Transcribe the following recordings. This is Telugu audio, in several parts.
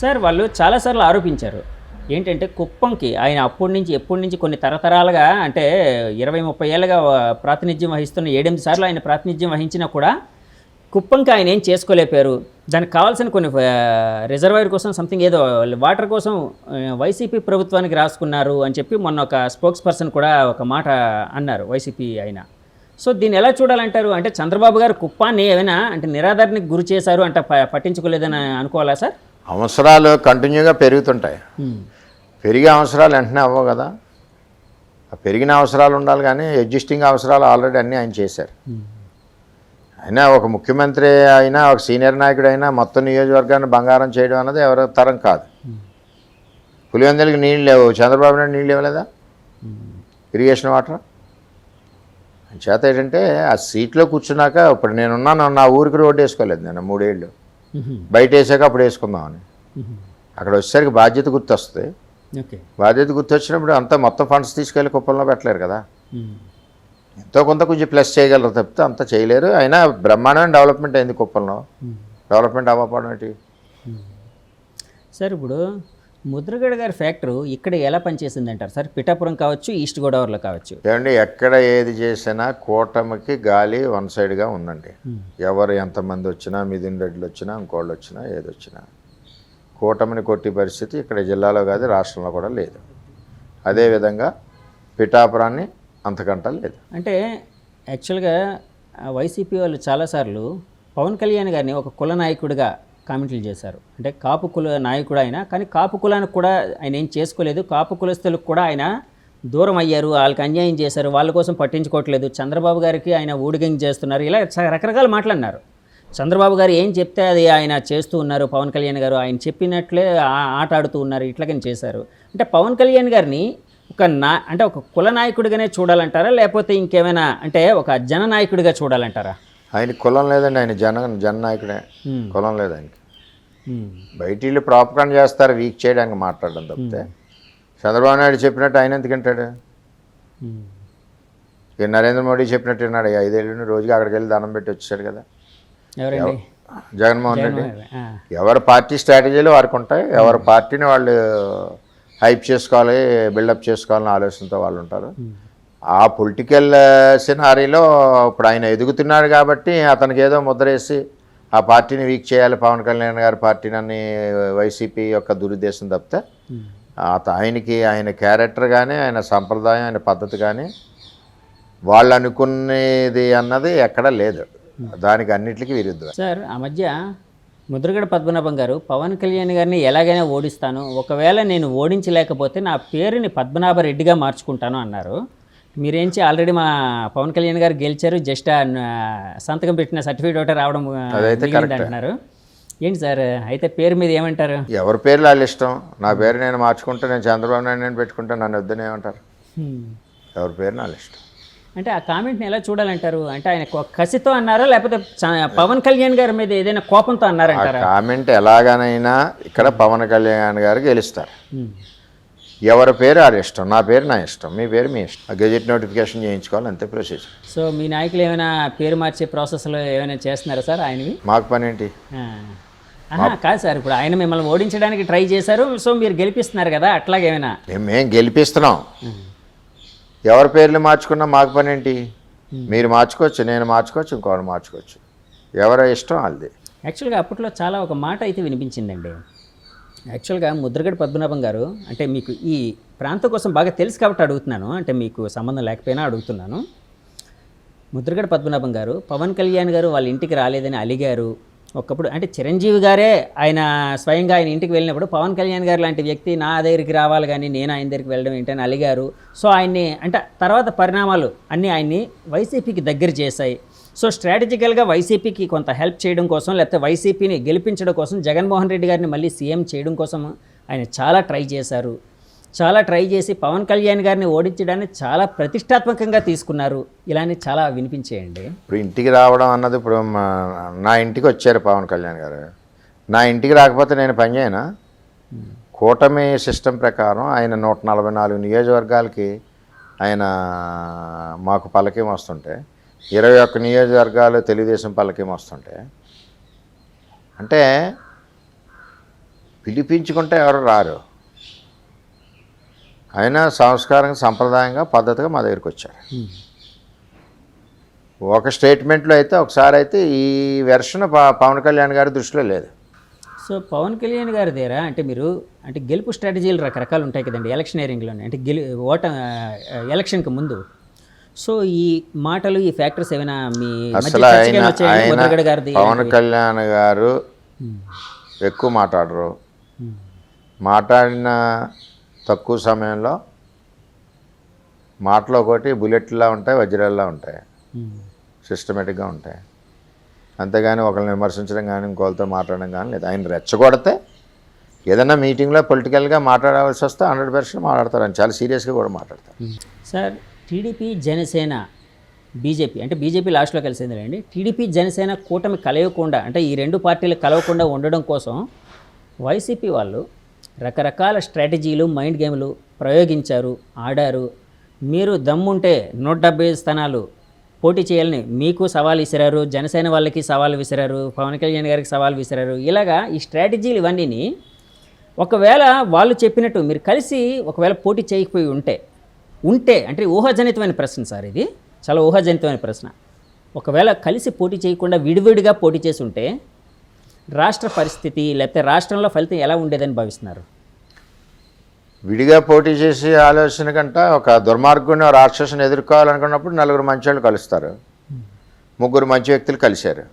సార్ వాళ్ళు చాలాసార్లు ఆరోపించారు. ఏంటంటే కుప్పంకి ఆయన ఎప్పటి నుంచి కొన్ని తరతరాలుగా అంటే 20-30 ఏళ్ళుగా ప్రాతినిధ్యం వహిస్తున్న 7-8 సార్లు ఆయన ప్రాతినిధ్యం వహించినా కూడా కుప్పంకి ఆయన ఏం చేసుకోలేపారు. దానికి కావాల్సిన కొన్ని రిజర్వాయర్ కోసం సంథింగ్ ఏదో వాటర్ కోసం వైసీపీ ప్రభుత్వానికి రాసుకున్నారు అని చెప్పి మొన్న ఒక స్పోక్స్ పర్సన్ కూడా ఒక మాట అన్నారు వైసీపీ ఆయన. సో దీన్ని ఎలా చూడాలంటారు? అంటే చంద్రబాబు గారు కుప్పాన్ని ఏమైనా అంటే నిరాధారణకి గురి చేశారు అంటే పట్టించుకోలేదని అనుకోవాలా సార్? అవసరాలు కంటిన్యూగా పెరుగుతుంటాయి. పెరిగే అవసరాలు వెంటనే అవ్వవు కదా. ఆ పెరిగిన అవసరాలు ఉండాలి, కానీ ఎగ్జిస్టింగ్ అవసరాలు ఆల్రెడీ అన్నీ ఆయన చేశారు. అయినా ఒక ముఖ్యమంత్రి అయినా ఒక సీనియర్ నాయకుడు అయినా మొత్తం నియోజకవర్గాన్ని బంగారం చేయడం అన్నది ఎవరి తరం కాదు. పులివెందులకి నీళ్ళు లేవు, చంద్రబాబు నాయుడు నీళ్ళు ఇవ్వలేదా? ఇరిగేషన్ వాటర్ చేత ఏంటంటే ఆ సీట్లో కూర్చున్నాక ఇప్పుడు నేనున్నాను, నా ఊరికి రోడ్డు వేసుకోలేదు నేను 3 ఏళ్ళు. బయట వేసాక అప్పుడు వేసుకుందామని. అక్కడ వచ్చేసరికి బాధ్యత గుర్తొస్తుంది. బాధ్యత గుర్తొచ్చినప్పుడు అంతా మొత్తం ఫండ్స్ తీసుకెళ్ళి కుప్పంలో పెట్టలేరు కదా. ఎంతో కొంత కొంచెం ప్లస్ చేయగలరు తప్పితే అంతా చేయలేరు. అయినా బ్రహ్మాండమైన డెవలప్మెంట్ అయింది కుప్పంలో. డెవలప్మెంట్ అవ్వకపోవడం ఏంటి సార్? ఇప్పుడు ముద్రగడ గారి ఫ్యాక్టరీ ఇక్కడ ఎలా పనిచేసింది అంటారు సార్? పిఠాపురం కావచ్చు, ఈస్ట్ గోదావరిలో కావచ్చు. ఏమండి, ఎక్కడ ఏది చేసినా కూటమికి గాలి వన్ సైడ్గా ఉందండి. ఎవరు ఎంతమంది వచ్చినా, మిథున్ రెడ్డిలు వచ్చినా, ఇంకోళ్ళు వచ్చినా, ఏది వచ్చినా కూటమిని కొట్టి పరిస్థితి ఇక్కడ జిల్లాలో కాదు, రాష్ట్రంలో కూడా లేదు. అదేవిధంగా పిఠాపురాన్ని అంతకంటా లేదు. అంటే యాక్చువల్గా వైసీపీ వాళ్ళు చాలాసార్లు పవన్ కళ్యాణ్ గారిని ఒక కుల నాయకుడిగా కామెంట్లు చేశారు. అంటే కాపు కుల నాయకుడు ఆయన, కానీ కాపు కులానికి కూడా ఆయన ఏం చేసుకోలేదు. కాపు కులస్తులకు కూడా ఆయన దూరం అయ్యారు, వాళ్ళకి అన్యాయం చేశారు, వాళ్ళ కోసం పట్టించుకోవట్లేదు, చంద్రబాబు గారికి ఆయన ఊడిగంగి చేస్తున్నారు, ఇలా రకరకాల మాట్లాడినారు. చంద్రబాబు గారు ఏం చెప్తే అది ఆయన చేస్తూ ఉన్నారు, పవన్ కళ్యాణ్ గారు ఆయన చెప్పినట్లే ఆట ఆడుతూ ఉన్నారు, ఇట్లాగని చేశారు. అంటే పవన్ కళ్యాణ్ గారిని అంటే ఒక కుల నాయకుడిగానే చూడాలంటారా, లేకపోతే ఇంకేమైనా అంటే ఒక జన నాయకుడిగా చూడాలంటారా? ఆయన కులం లేదండి, ఆయన జన నాయకుడే. కులం లేదు ఆయనకి. బయట వీళ్ళు ప్రాపకాండ చేస్తారు వీక్ చేయడానికి మాట్లాడడం తప్పితే చంద్రబాబు నాయుడు చెప్పినట్టు ఆయన ఎందుకంటాడు? ఇక నరేంద్ర మోడీ చెప్పినట్టు విన్నాడు. 5 ఏళ్ళు రోజుకి అక్కడికి వెళ్ళి దండం పెట్టి వచ్చాడు కదా జగన్మోహన్ రెడ్డి. ఎవరి పార్టీ స్ట్రాటజీలు వారికి ఉంటాయి. ఎవరి పార్టీని వాళ్ళు హైప్ చేసుకోవాలి, బిల్డప్ చేసుకోవాలని ఆలోచనతో వాళ్ళు ఉంటారు. ఆ పొలిటికల్ సినారీలో ఇప్పుడు ఆయన ఎదుగుతున్నాడు కాబట్టి అతనికి ఏదో ముద్రేసి ఆ పార్టీని వీక్ చేయాలి, పవన్ కళ్యాణ్ గారి పార్టీని అని వైసీపీ యొక్క దురుద్దేశం తప్పితే ఆయనకి ఆయన క్యారెక్టర్ కానీ, ఆయన సంప్రదాయం, ఆయన పద్ధతి కానీ వాళ్ళు అనుకునేది అన్నది ఎక్కడా లేదు. దానికి అన్నిటికీ విరుద్ధం. సార్, ఆ మధ్య ముద్రగడ పద్మనాభం గారు పవన్ కళ్యాణ్ గారిని ఎలాగైనా ఓడిస్తాను, ఒకవేళ నేను ఓడించలేకపోతే నా పేరుని పద్మనాభరెడ్డిగా మార్చుకుంటాను అన్నారు. మీరేంచి ఆల్రెడీ మా పవన్ కళ్యాణ్ గారు గెలిచారు, జస్ట్ సంతకం పెట్టిన సర్టిఫికేట్ ఒకటే రావడం అంటున్నారు. ఏంటి సార్ అయితే పేరు మీద ఏమంటారు? ఎవరి పేర్లు వాళ్ళు ఇష్టం. నా పేరు నేను మార్చుకుంటే నేను చంద్రబాబు నాయుడు నేను పెట్టుకుంటాను, నన్ను వద్దని ఏమంటారు? ఎవరి పేరు వాళ్ళు ఇష్టం. అంటే ఆ కామెంట్ని ఎలా చూడాలంటారు? అంటే ఆయన కసితో అన్నారా, లేకపోతే పవన్ కళ్యాణ్ గారి మీద ఏదైనా కోపంతో అన్నారంటారా? కామెంట్ ఎలాగనైనా ఇక్కడ పవన్ కళ్యాణ్ గారు గెలుస్తారు. ఎవరి పేరు వాళ్ళ ఇష్టం. నా పేరు నా ఇష్టం, మీ పేరు మీ ఇష్టం. గెజెట్ నోటిఫికేషన్ చేయించుకోవాలి, అంతే ప్రొసీజర్. సో మీ నాయకులు ఏమైనా పేరు మార్చే ప్రాసెస్లో ఏమైనా చేస్తున్నారా సార్ ఆయనవి? మాకు పని ఏంటి? కాదు సార్, ఇప్పుడు ఆయన మిమ్మల్ని ఓడించడానికి ట్రై చేశారు, సో మీరు గెలిపిస్తున్నారు కదా, అట్లాగేమైనా? మేము గెలిపిస్తున్నాం. ఎవరి పేర్లు మార్చుకున్నా మాకు పని ఏంటి? మీరు మార్చుకోవచ్చు, నేను మార్చుకోవచ్చు, ఇంకోటి మార్చుకోవచ్చు. ఎవరి ఇష్టం వాళ్ళది. యాక్చువల్గా అప్పట్లో చాలా ఒక మాట అయితే వినిపించిందండి. యాక్చువల్గా ముద్రగడ పద్మనాభం గారు అంటే మీకు ఈ ప్రాంతం కోసం బాగా తెలుసు కాబట్టి అడుగుతున్నాను, అంటే మీకు సంబంధం లేకపోయినా అడుగుతున్నాను. ముద్రగడ పద్మనాభం గారు పవన్ కళ్యాణ్ గారు వాళ్ళ ఇంటికి రాలేదని అలిగారు. ఒకప్పుడు అంటే చిరంజీవి గారే ఆయన స్వయంగా ఆయన ఇంటికి వెళ్ళినప్పుడు పవన్ కళ్యాణ్ గారు లాంటి వ్యక్తి నా దగ్గరికి రావాలి కానీ నేను ఆయన దగ్గరికి వెళ్ళడం ఏంటని అలిగారు. సో ఆయన్ని అంటే తర్వాత పరిణామాలు అన్నీ ఆయన్ని వైసీపీకి దగ్గర చేశాయి. సో స్ట్రాటజికల్గా వైసీపీకి కొంత హెల్ప్ చేయడం కోసం, లేకపోతే వైసీపీని గెలిపించడం కోసం, జగన్మోహన్ రెడ్డి గారిని మళ్ళీ సీఎం చేయడం కోసం ఆయన చాలా ట్రై చేశారు. చాలా ట్రై చేసి పవన్ కళ్యాణ్ గారిని ఓడించడాన్ని చాలా ప్రతిష్టాత్మకంగా తీసుకున్నారు. ఇలానే చాలా వినిపించేయండి. ఇప్పుడు ఇంటికి రావడం అన్నది, ఇప్పుడు నా ఇంటికి వచ్చారు పవన్ కళ్యాణ్ గారు. నా ఇంటికి రాకపోతే నేను పని చేయనా? కూటమి సిస్టమ్ ప్రకారం ఆయన 144 నియోజకవర్గాలకి ఆయన మాకు పల్లకీం వస్తుంటే, 21 నియోజకవర్గాలు తెలుగుదేశం పల్లకీం వస్తుంటే, అంటే పిలిపించుకుంటే ఎవరు రారు. అయినా సంస్కారంగా సంప్రదాయంగా పద్ధతిగా మా దగ్గరికి వచ్చారు. ఒక స్టేట్మెంట్లో అయితే ఒకసారి అయితే ఈ వెర్షన్ పవన్ కళ్యాణ్ గారి దృష్టిలో లేదు. సో పవన్ కళ్యాణ్ గారి దగ్గర అంటే మీరు అంటే గెలుపు స్ట్రాటజీలు రకరకాలు ఉంటాయి కదండి ఎలక్షనీరింగ్లోనే, అంటే ఎలక్షన్కి ముందు. సో ఈ మాటలు ఈ ఫ్యాక్టర్స్ ఏమైనా మీ అసలు ముద్రగడ గారిది? పవన్ కళ్యాణ్ గారు ఎక్కువ మాట్లాడరు. మాట్లాడిన తక్కువ సమయంలో మాటలు ఒకటి బుల్లెట్లా ఉంటాయి, వజ్రాల్లా ఉంటాయి, సిస్టమేటిక్గా ఉంటాయి. అంతేగాని ఒకరిని విమర్శించడం కానీ ఇంకోళ్ళతో మాట్లాడడం కానీ లేదు. ఆయన రెచ్చగొడితే ఏదైనా మీటింగ్లో పొలిటికల్గా మాట్లాడవలసి వస్తే 100% మాట్లాడతారు. ఆయన చాలా సీరియస్గా కూడా మాట్లాడతారు. సార్ టీడీపీ జనసేన బీజేపీ అంటే బీజేపీ లాస్ట్లో కలిసింది అండి. టీడీపీ జనసేన కూటమి కలయకుండా అంటే ఈ రెండు పార్టీలు కలవకుండా ఉండడం కోసం వైసీపీ వాళ్ళు రకరకాల స్ట్రాటజీలు మైండ్ గేమ్లు ప్రయోగించారు, ఆడారు. మీరు దమ్ముంటే 170 స్థానాలు పోటీ చేయాలని మీకు సవాల్ విసిరారు, జనసేన వాళ్ళకి సవాల్ విసిరారు, పవన్ కళ్యాణ్ గారికి సవాల్ విసిరారు. ఇలాగా ఈ స్ట్రాటజీలు ఇవన్నీ ఒకవేళ వాళ్ళు చెప్పినట్టు మీరు కలిసి ఒకవేళ పోటీ చేయకపోయి ఉంటే అంటే ఊహాజనితమైన ప్రశ్న సార్, ఇది చాలా ఊహాజనితమైన ప్రశ్న. ఒకవేళ కలిసి పోటీ చేయకుండా విడివిడిగా పోటీ చేసి ఉంటే రాష్ట్ర పరిస్థితి లేకపోతే రాష్ట్రంలో ఫలితం ఎలా ఉండేదని భావిస్తున్నారు? విడిగా పోటీ చేసే ఆలోచన కంటే ఒక దుర్మార్గుని రాక్షసుని ఎదుర్కోవాలనుకున్నప్పుడు 4 మంచి వాళ్ళు కలుస్తారు. 3 మంచి వ్యక్తులు కలిశారు.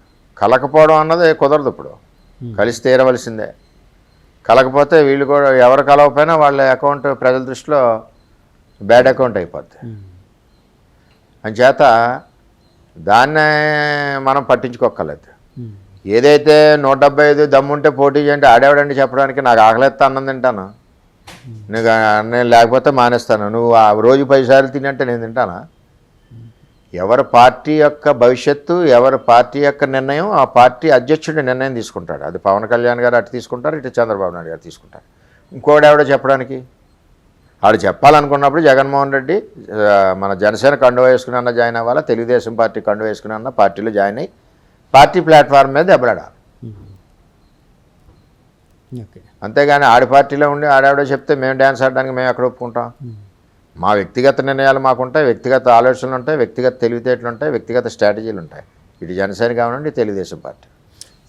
కలకపోవడం అన్నది కుదరదు. ఇప్పుడు కలిసి తీరవలసిందే. కలకపోతే వీళ్ళు కూడా ఎవరు కలవకపోయినా వాళ్ళ అకౌంట్ ప్రజల దృష్టిలో బ్యాడ్ అకౌంట్ అయిపోద్ది. అంచేత దాన్నే మనం పట్టించుకోక్కర్లేదు. ఏదైతే 175 దమ్ముంటే పోటీ చేయండి ఆడేవాడండి చెప్పడానికి నాకు ఆకలిస్తా అన్నం తింటాను, నేను లేకపోతే మానేస్తాను, నువ్వు ఆ రోజు 10 సార్లు తినంటే నేను తింటానా? ఎవరి పార్టీ యొక్క భవిష్యత్తు, ఎవరి పార్టీ యొక్క నిర్ణయం ఆ పార్టీ అధ్యక్షుడి నిర్ణయం తీసుకుంటాడు. అది పవన్ కళ్యాణ్ గారు అటు తీసుకుంటారు, ఇటు చంద్రబాబు నాయుడు గారు తీసుకుంటారు. ఇంకోటి ఎవడో చెప్పడానికి ఆడు చెప్పాలనుకున్నప్పుడు జగన్మోహన్ రెడ్డి మన జనసేన కండువా వేసుకుని అన్న జాయిన్ అవ్వాలా, తెలుగుదేశం పార్టీ కండువా వేసుకుని అన్న పార్టీలో జాయిన్ అయ్యి పార్టీ ప్లాట్ఫామ్ మీద దెబ్బలాడాలి. అంతేగాని ఆడి పార్టీలో ఉండి ఆడావిడో చెప్తే మేము డ్యాన్స్ ఆడడానికి మేము ఎక్కడ ఒప్పుకుంటాం? మా వ్యక్తిగత నిర్ణయాలు మాకుంటాయి, వ్యక్తిగత ఆలోచనలు ఉంటాయి, వ్యక్తిగత తెలివితేటలు ఉంటాయి, వ్యక్తిగత స్ట్రాటజీలు ఉంటాయి. ఇటు జనసేన కావాలండి తెలుగుదేశం పార్టీ.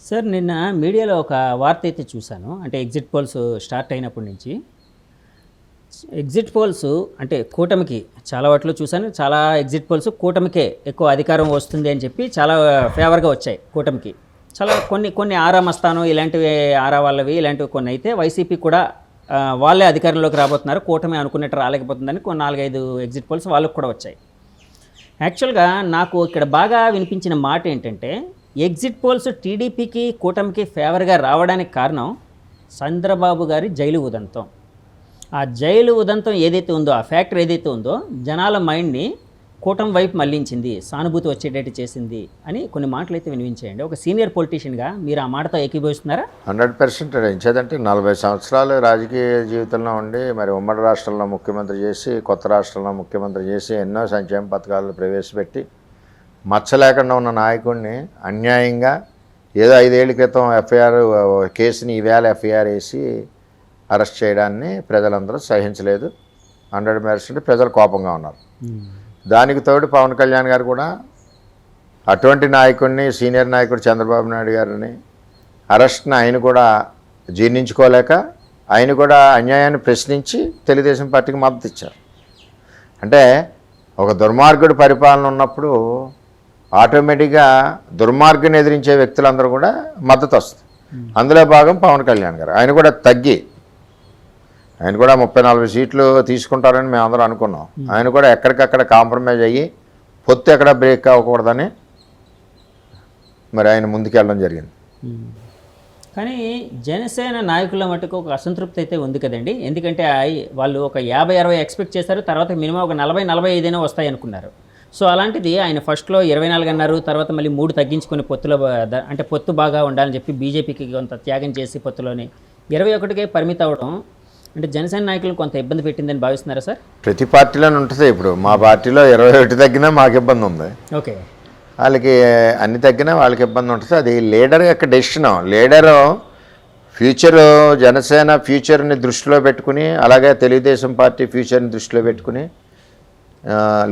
సార్ నిన్న మీడియాలో ఒక వార్త అయితే చూశాను, అంటే ఎగ్జిట్ పోల్స్ స్టార్ట్ అయినప్పటి నుంచి ఎగ్జిట్ పోల్స్ అంటే కూటమికి చాలా వాటిలో చూశాను, చాలా ఎగ్జిట్ పోల్స్ కూటమికే ఎక్కువ అధికారం వస్తుంది అని చెప్పి చాలా ఫేవర్గా వచ్చాయి కూటమికి. చాలా కొన్ని ఆరా మస్తాను ఇలాంటివి ఆరా వాళ్ళవి ఇలాంటివి కొన్ని అయితే వైసీపీ కూడా వాళ్ళే అధికారంలోకి రాబోతున్నారు, కూటమి అనుకున్నట్టు రాలేకపోతుందని 4-5 ఎగ్జిట్ పోల్స్ వాళ్ళకు కూడా వచ్చాయి. యాక్చువల్గా నాకు ఇక్కడ బాగా వినిపించిన మాట ఏంటంటే ఎగ్జిట్ పోల్స్ టీడీపీకి కూటమికి ఫేవర్గా రావడానికి కారణం చంద్రబాబు గారి జైలు ఉదంతం. ఆ జైలు ఉదంతం ఏదైతే ఉందో, ఆ ఫ్యాక్టర్ ఏదైతే ఉందో జనాల మైండ్ని కూటమి వైపు మళ్లించింది, సానుభూతి వచ్చేటట్టు చేసింది అని కొన్ని మాటలు అయితే వినిపించేయండి. ఒక సీనియర్ పొలిటీషియన్గా మీరు ఆ మాటతో ఏకీభవిస్తున్నారా? 100% ఎంచేదంటే 40 సంవత్సరాలు రాజకీయ జీవితంలో ఉండి మరి ఉమ్మడి రాష్ట్రంలో ముఖ్యమంత్రి చేసి, కొత్త రాష్ట్రంలో ముఖ్యమంత్రి చేసి, ఎన్నో సంక్షేమ పథకాలు ప్రవేశపెట్టి మచ్చ లేకుండా ఉన్న నాయకుడిని అన్యాయంగా ఏదో 5 ఏళ్ల క్రితం ఎఫ్ఐఆర్ కేసుని ఈవేళ ఎఫ్ఐఆర్ వేసి అరెస్ట్ చేయడాన్ని ప్రజలందరూ సహించలేదు. 100% ప్రజలు కోపంగా ఉన్నారు. దానికి తోడు పవన్ కళ్యాణ్ గారు కూడా అటువంటి నాయకుడిని, సీనియర్ నాయకుడు చంద్రబాబు నాయుడు గారిని అరెస్ట్ని ఆయన కూడా జీర్ణించుకోలేక ఆయన కూడా అన్యాయాన్ని ప్రశ్నించి తెలుగుదేశం పార్టీకి మద్దతు ఇచ్చారు. అంటే ఒక దుర్మార్గుడి పరిపాలన ఉన్నప్పుడు ఆటోమేటిక్గా దుర్మార్గుని ఎదిరించే వ్యక్తులందరూ కూడా మద్దతు వస్తుంది. అందులో భాగం పవన్ కళ్యాణ్ గారు. ఆయన కూడా తగ్గి ఆయన కూడా 30-40 సీట్లు తీసుకుంటారని మేము అందరూ అనుకున్నాం. ఆయన కూడా ఎక్కడికక్కడ కాంప్రమైజ్ అయ్యి పొత్తు ఎక్కడ బ్రేక్ అవ్వకూడదని మరి ఆయన ముందుకెళ్ళడం జరిగింది. కానీ జనసేన నాయకుల మటుకు ఒక అసంతృప్తి అయితే ఉంది కదండి. ఎందుకంటే వాళ్ళు ఒక 50-60 ఎక్స్పెక్ట్ చేశారు, తర్వాత మినిమం ఒక 40-45 వస్తాయి అనుకున్నారు. సో అలాంటిది ఆయన ఫస్ట్లో 24 అన్నారు, తర్వాత మళ్ళీ 3 తగ్గించుకొని పొత్తులో అంటే పొత్తు బాగా ఉండాలని చెప్పి బీజేపీకి కొంత త్యాగం చేసి పొత్తులోని 21కే పరిమితం అవ్వడం అంటే జనసేన నాయకులు కొంత ఇబ్బంది పెట్టిందని భావిస్తున్నారా సార్? ప్రతి పార్టీలోనే ఉంటుంది. ఇప్పుడు మా పార్టీలో 21 తగ్గినా మాకు ఇబ్బంది ఉంది. ఓకే, వాళ్ళకి అన్ని తగ్గినా వాళ్ళకి ఇబ్బంది ఉంటుంది. అది లీడర్ యొక్క డెసిషన్. లీడరు ఫ్యూచర్ జనసేన ఫ్యూచర్ని దృష్టిలో పెట్టుకుని, అలాగే తెలుగుదేశం పార్టీ ఫ్యూచర్ని దృష్టిలో పెట్టుకుని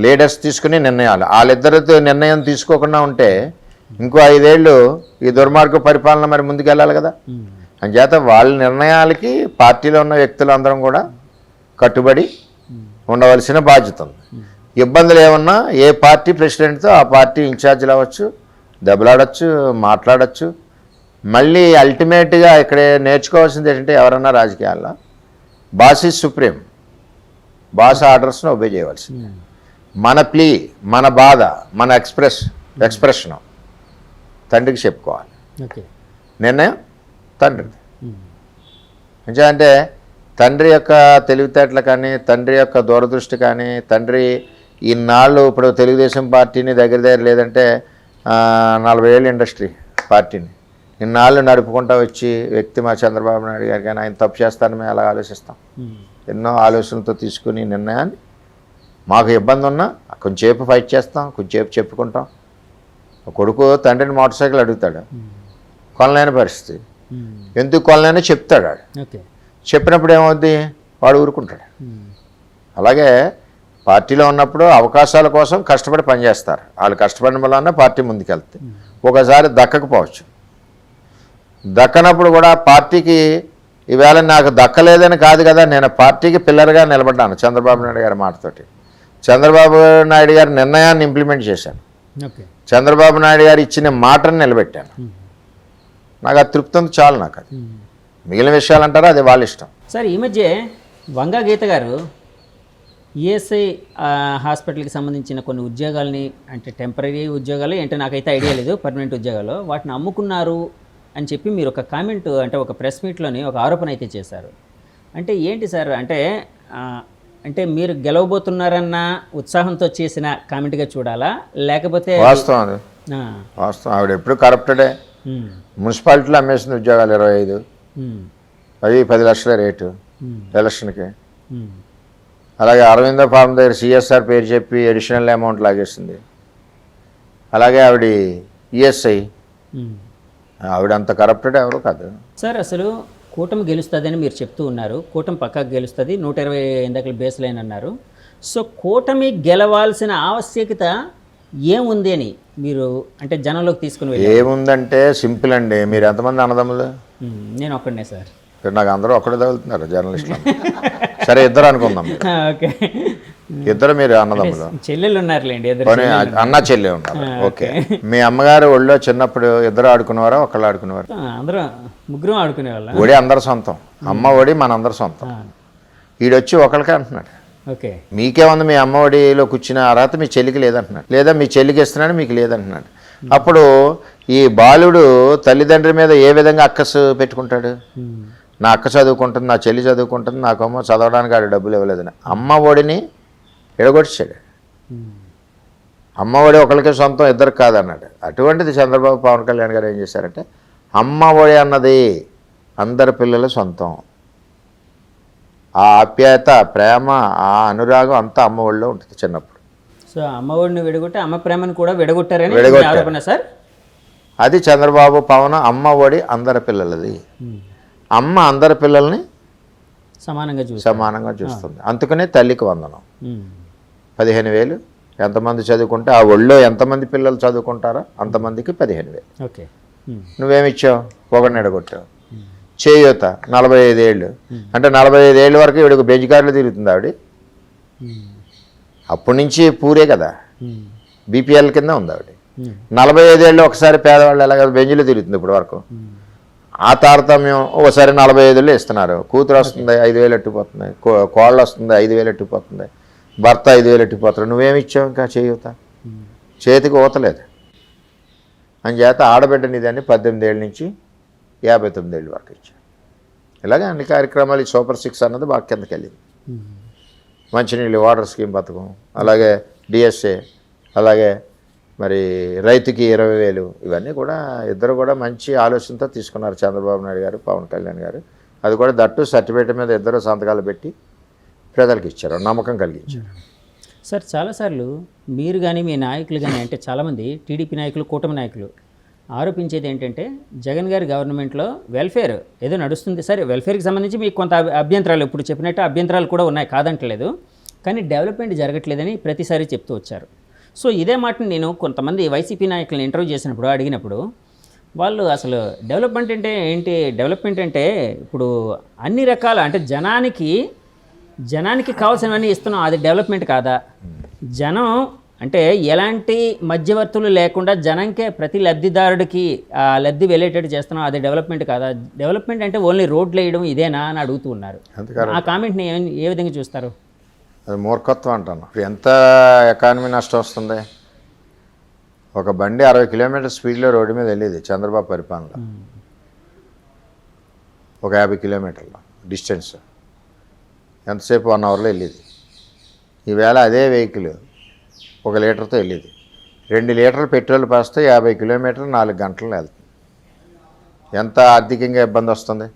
లీడర్స్ తీసుకుని నిర్ణయాలు, వాళ్ళిద్దరితో నిర్ణయం తీసుకోకుండా ఉంటే ఇంకో 5 ఏళ్ళు ఈ దుర్మార్గ పరిపాలన మరి ముందుకెళ్ళాలి కదా. అంచేత వాళ్ళ నిర్ణయాలకి పార్టీలో ఉన్న వ్యక్తులందరం కూడా కట్టుబడి ఉండవలసిన బాధ్యత ఉంది. ఇబ్బందులు ఏమన్నా ఏ పార్టీ ప్రెసిడెంట్తో ఆ పార్టీ ఇన్ఛార్జీలు అవ్వచ్చు, దెబ్బలాడచ్చు, మాట్లాడచ్చు. మళ్ళీ అల్టిమేట్గా ఇక్కడ నేర్చుకోవాల్సింది ఏంటంటే, ఎవరన్నా రాజకీయాల్లో బాస్ ఈజ్ సుప్రీం, బాస్ ఆర్డర్స్ను ఒబే చేయవలసింది. మన ప్లీ, మన బాధ, మన ఎక్స్ప్రెషను తండ్రికి చెప్పుకోవాలి. నిర్ణయం తండ్రిది. అంటే తండ్రి యొక్క తెలివితేటలు కానీ, తండ్రి యొక్క దూరదృష్టి కానీ, తండ్రి ఇన్నాళ్ళు ఇప్పుడు తెలుగుదేశం పార్టీని దగ్గర లేదంటే 40 ఏళ్ళు ఇండస్ట్రీ పార్టీని ఇన్నాళ్ళు నడుపుకుంటూ వచ్చి వ్యక్తి మా చంద్రబాబు నాయుడు గారు, కానీ ఆయన తప్పు చేస్తారని మేము అలా ఆలోచిస్తాం. ఎన్నో ఆలోచనలతో తీసుకుని నిర్ణయాన్ని, మాకు ఇబ్బంది ఉన్నా కొంచెంసేపు ఫైట్ చేస్తాం, కొంచెంసేపు చెప్పుకుంటాం. కొడుకు తండ్రిని మోటార్ సైకిల్ అడుగుతాడు, కొనలేని పరిస్థితి, ఎందుకు కొనలేని చెప్తాడు. చెప్పినప్పుడు ఏమవుద్ది, వాడు ఊరుకుంటాడు. అలాగే పార్టీలో ఉన్నప్పుడు అవకాశాల కోసం కష్టపడి పనిచేస్తారు. వాళ్ళు కష్టపడిన వల్ల పార్టీ ముందుకెళ్తుంది. ఒకసారి దక్కకపోవచ్చు, దక్కనప్పుడు కూడా పార్టీకి ఈవేళ నాకు దక్కలేదని కాదు కదా, నేను పార్టీకి పిల్లర్గా నిలబడ్డాను చంద్రబాబు నాయుడు గారి మాటతోటి. చంద్రబాబు నాయుడు గారి నిర్ణయాన్ని ఇంప్లిమెంట్ చేశాను, చంద్రబాబు నాయుడు గారు ఇచ్చిన మాటను నిలబెట్టాను. నాకు అది తృప్తి ఉంది, చాలు నాకు. అది మిగిలిన విషయాలు అంటారా, అది వాళ్ళ ఇష్టం. సార్, ఈ మధ్య వంగా గీత గారు ఈఎస్ఐ హాస్పిటల్కి సంబంధించిన కొన్ని ఉద్యోగాల్ని, అంటే టెంపరీ ఉద్యోగాలు ఏంటో నాకైతే ఐడియా లేదు, పర్మనెంట్ ఉద్యోగాలు, వాటిని అమ్ముకున్నారు అని చెప్పి మీరు ఒక కామెంట్, అంటే ఒక ప్రెస్ మీట్లోని ఒక ఆరోపణ అయితే చేశారు. అంటే ఏంటి సార్, అంటే మీరు గెలవబోతున్నారన్న ఉత్సాహంతో చేసిన కామెంట్గా చూడాలా, లేకపోతే వాస్తవం? వాస్తవం. ఆవిడ ఎప్పుడు కరప్టెడే. మున్సిపాలిటీలో అమ్మేసిన ఉద్యోగాలు 25, అవి 10 లక్షల రేటు ఎలక్షన్కి. అలాగే అరవిందో ఫార్మ్ దగ్గర సిఎస్ఆర్ పేరు చెప్పి అడిషనల్ అమౌంట్ లాగేసింది. అలాగే ఆవిడ ఈఎస్ఐ, ఆవిడ అంత కరప్టెడ్ ఎవరు కాదు సార్. అసలు కూటమి గెలుస్తుందని మీరు చెప్తూ ఉన్నారు, కూటమి పక్కకు గెలుస్తుంది, 120 ఇందాకలు బేస్ లైన్ అన్నారు. సో కూటమి గెలవాల్సిన ఆవశ్యకత ఏముంది అని మీరు అంటే జనంలోకి తీసుకుని వెళ్ళి? ఏముందంటే సింపుల్ అండి. మీరు ఎంతమంది అన్నదమ్ములు? నేను ఒక్కడనే సార్. నాకు అందరూ ఒక్కడే తగులుతున్నారు జర్నలిస్టులు. సరే, ఇద్దరు అనుకుందాం. ఓకే, ఇద్దరు మీరు అన్నదమ్ములు. చెల్లెలు ఉన్నారులేండి, అన్న చెల్లె ఉన్నారు. ఓకే. మీ అమ్మగారు ఒళ్ళో చిన్నప్పుడు ఇద్దరు ఆడుకునేవారా, ఒకళ్ళు ఆడుకునేవారు? అందరూ ముగ్గురు ఆడుకునేవాళ్ళం. ఒడి అందరు సొంతం, అమ్మ ఒడి మనందరు సొంతం. ఈడొచ్చి ఒకళ్ళకే అంటున్నాడు. ఓకే, మీకేముంది, మీ అమ్మ ఒడిలో కూర్చున్న అర్హత మీ చెల్లికి లేదంటున్నాడు, లేదా మీ చెల్లికి ఇస్తున్నాడు మీకు లేదంటున్నాడు. అప్పుడు ఈ బాలుడు తల్లిదండ్రి మీద ఏ విధంగా అక్కసు పెట్టుకుంటాడు? నా అక్క చదువుకుంటుంది, నా చెల్లి చదువుకుంటుంది, నాకేమో చదవడానికి ఆడు డబ్బులు ఇవ్వలేదని అమ్మ ఒడిని ఎడగొట్టాడు. అమ్మ ఒడి ఒకరికి సొంతం, ఇద్దరికి కాదన్నాడు. అటువంటిది చంద్రబాబు పవన్ కళ్యాణ్ గారు ఏం చేశారంటే, అమ్మ ఒడి అన్నది అందరి పిల్లల సొంతం. ఆ ఆప్యాయత, ప్రేమ, ఆ అనురాగం అంతా అమ్మ ఒడిలో ఉంటుంది చిన్నప్పుడు. సో అమ్మ ఒడిని విడగొట్టి అమ్మ ప్రేమను కూడా విడగొట్టారని ఆరోపణ సార్. అది చంద్రబాబు పవన్ అమ్మ ఒడి అందరి పిల్లలది. అమ్మ అందరి పిల్లల్ని సమానంగా చూస్తుంది. అందుకనే తల్లికి వందనం. 15,000 ఎంతమంది చదువుకుంటే ఆ ఒళ్ళో ఎంతమంది పిల్లలు చదువుకుంటారో అంతమందికి 15,000. ఓకే, నువ్వేమిచ్చావు? ఒకరిని ఎడగొట్టావు. చేయూత 45 ఏళ్ళు అంటే 45 ఏళ్ళ వరకు ఇవిడకు బెంజికారులు తిరుగుతుంది ఆవిడ. అప్పటి నుంచి పూరే కదా, బీపీఎల్ కింద ఉంది ఆవిడ. 45 ఏళ్ళు ఒకసారి పేదవాళ్ళు ఎలాగ బెంజీలు తిరుగుతుంది ఇప్పుడు వరకు. ఆ తారతమ్యం ఒకసారి 45 ఇస్తున్నారు. కూతురు వస్తుంది 5,000 ఎట్టిపోతుంది, కోళ్ళు వస్తుంది 5,000 ఎట్టిపోతుంది, భర్త 5,000 ఎట్టిపోతారు. నువ్వేమిచ్చావు? ఇంకా చేయూత చేతికి ఊతలేదు. అంచేత ఆడబిడ్డని దాన్ని 18 ఏళ్ళ నుంచి 59 ఏళ్ళ వరకు ఇచ్చారు. ఇలాగే అన్ని కార్యక్రమాలు ఈ సూపర్ 6 అన్నది బాగా కిందకి వెళ్ళింది. మంచినీళ్ళు వాటర్ స్కీమ్ పథకం, అలాగే డిఎస్ఏ, అలాగే మరి రైతుకి 20,000, ఇవన్నీ కూడా ఇద్దరు కూడా మంచి ఆలోచనతో తీసుకున్నారు చంద్రబాబు నాయుడు గారు, పవన్ కళ్యాణ్ గారు. అది కూడా దట్టు సర్టిఫికేట్ మీద ఇద్దరు సంతకాలు పెట్టి ప్రజలకు ఇచ్చారు, నమ్మకం కలిగించారు. సార్ చాలాసార్లు మీరు కానీ మీ నాయకులు కానీ, అంటే చాలామంది టీడీపీ నాయకులు, కూటమి నాయకులు ఆరోపించేది ఏంటంటే జగన్ గారి గవర్నమెంట్లో వెల్ఫేర్ ఏదో నడుస్తుంది సరే, వెల్ఫేర్కి సంబంధించి మీకు కొంత అభ్యంతరాలు ఇప్పుడు చెప్పినట్టు అభ్యంతరాలు కూడా ఉన్నాయి, కాదంటలేదు. కానీ డెవలప్మెంట్ జరగట్లేదని ప్రతిసారి చెప్తూ వచ్చారు. సో ఇదే మాటని నేను కొంతమంది వైసీపీ నాయకులను ఇంటర్వ్యూ చేసినప్పుడు అడిగినప్పుడు వాళ్ళు అసలు డెవలప్మెంట్ అంటే ఏంటి, డెవలప్మెంట్ అంటే ఇప్పుడు అన్ని రకాల అంటే జనానికి కావాల్సినవన్నీ ఇస్తున్నాం, అది డెవలప్మెంట్ కాదా? జనం అంటే ఎలాంటి మధ్యవర్తులు లేకుండా జనంకే ప్రతి లబ్ధిదారుడికి ఆ లబ్ధి వెళ్ళేటట్టు చేస్తున్నాం, అది డెవలప్మెంట్ కాదా? డెవలప్మెంట్ అంటే ఓన్లీ రోడ్లు వేయడం ఇదేనా అని అడుగుతూ ఉన్నారు. ఆ కామెంట్ని ఏ విధంగా చూస్తారు? అది మూర్ఖత్వం అంటాను. ఎంత ఎకానమీ నష్టం వస్తుంది? ఒక బండి 60 కిలోమీటర్ స్పీడ్లో రోడ్డు మీద వెళ్ళేది చంద్రబాబు పరిపాలనలో, ఒక 50 కిలోమీటర్ల డిస్టెన్స్ ఎంతసేపు 1 అవర్లో వెళ్ళేది. ఈవేళ అదే వెహికల్ 1 లీటర్తో వెళ్ళేది. 2 లీటర్లు పెట్రోల్ పోస్తే 50 కిలోమీటర్లు 4 గంటల్లో వెళ్తుంది. ఎంత ఆర్థికంగా ఇబ్బంది వస్తుంది,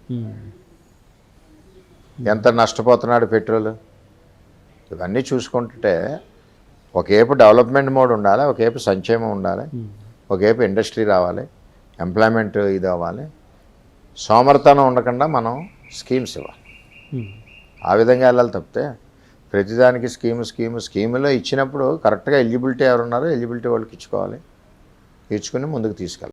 ఎంత నష్టపోతున్నాడు పెట్రోల్. ఇవన్నీ చూసుకుంటుంటే ఒకవైపు డెవలప్మెంట్ మోడ్ ఉండాలి, ఒకవైపు సంక్షేమం ఉండాలి, ఒకవైపు ఇండస్ట్రీ రావాలి, ఎంప్లాయ్మెంట్ ఇది అవ్వాలి. సోమరితనం ఉండకుండా మనం స్కీమ్స్ ఇవ్వాలి, ఆ విధంగా వెళ్ళాలి. తప్పితే ప్రతిదానికి స్కీములో ఇచ్చినప్పుడు కరెక్ట్గా ఎలిజిబిలిటీ ఎవరున్నారో ఎలిజిబిలిటీ వాళ్ళకి ఇచ్చుకోవాలి, ఇచ్చుకుని ముందుకు తీసుకెళ్ళాలి.